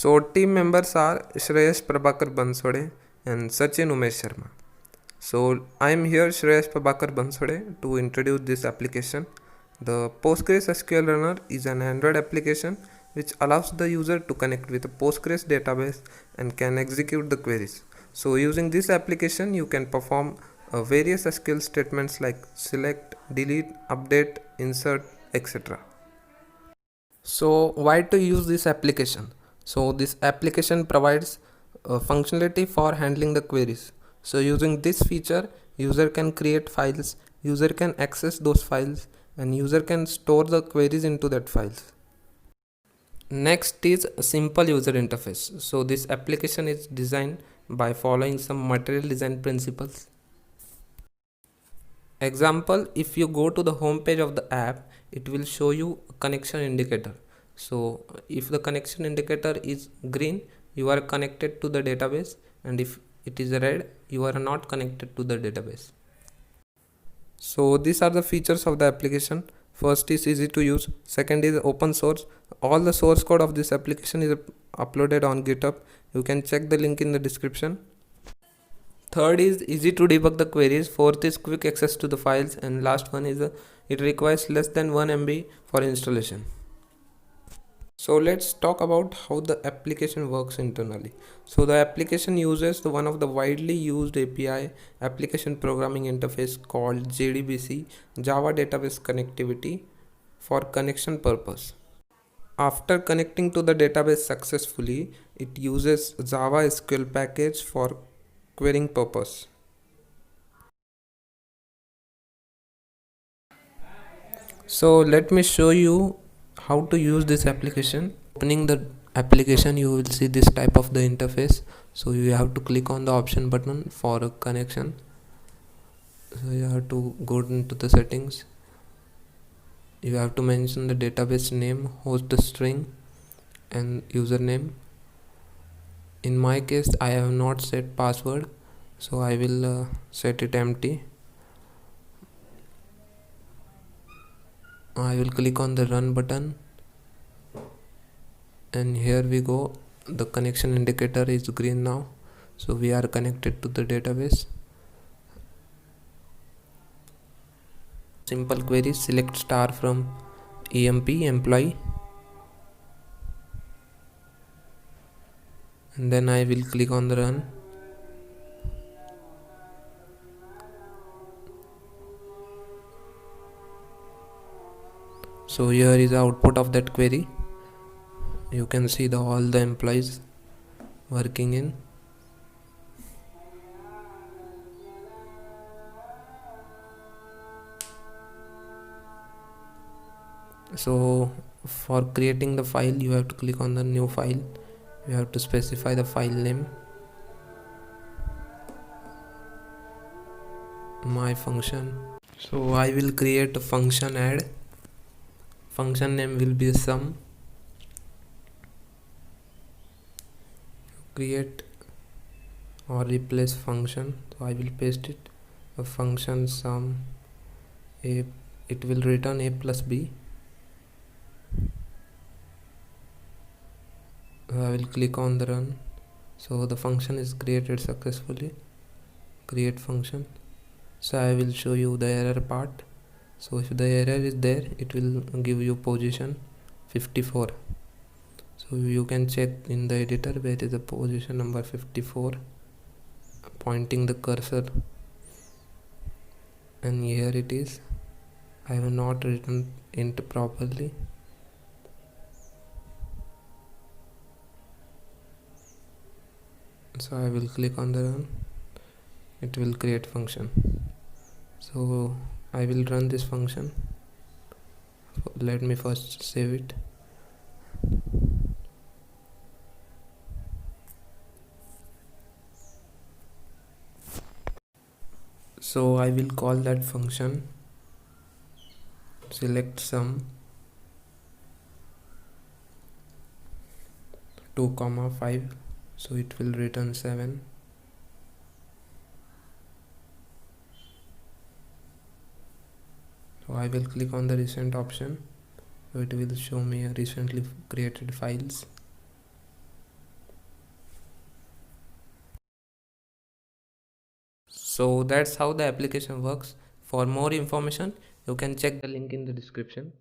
So team members are Shreyash Prabhakar Bansode and Sachin Umesh Sharma. So I am here Shreyash Prabhakar Bansode to introduce this application. The Postgres SQL Runner is an Android application which allows the user to connect with a Postgres database and can execute the queries. So using this application you can perform various SQL statements like select, delete, update, insert, etc. So why to use this application? So this application provides functionality for handling the queries. So using this feature, user can create files, user can access those files, and user can store the queries into that files. Next is a simple user interface. So this application is designed by following some material design principles. Example, if you go to the home page of the app, it will show you a connection indicator. So if the connection indicator is green, you are connected to the database, and if it is red, you are not connected to the database. So these are the features of the application. First is easy to use, second is open source. All the source code of this application is uploaded on GitHub. You can check the link in the description. Third is easy to debug the queries. Fourth is quick access to the files, and last one is it requires less than 1 MB for installation. So let's talk about how the application works internally. So the application uses one of the widely used API application programming interface called JDBC, Java Database Connectivity, for connection purpose. After connecting to the database successfully, it uses Java SQL package for querying purpose. So let me show you how to use this application. Opening the application, you will see this type of the interface. So you have to click on the option button for a connection. So you have to go into the settings. You have to mention the database name, host string, and username. In my case, I have not set password, so I will set it empty. I will click on the run button, and here we go. The connection indicator is green now, so we are connected to the database. Simple query, select star from EMP employee, and then I will click on the run. So here is the output of that query. You can see all the employees working in. So for creating the file, you have to click on the new file. You have to specify the file name, my function. So I will create a function add. Function name will be sum. Create or replace function, so I will paste it, a function sum a, it will return a plus b. I will click on the run. So the function is created successfully. Create function. So I will show you the error part. So if the error is there, it will give you position 54. So you can check in the editor where is the position number 54, pointing the cursor, and here it is. I have not written int properly. So I will click on the run. It will create function. So I will run this function. Let me first save it. So I will call that function select sum 2,5, so it will return 7. So I will click on the recent option, so it will show me recently created files. So that's how the application works. For more information, you can check the link in the description.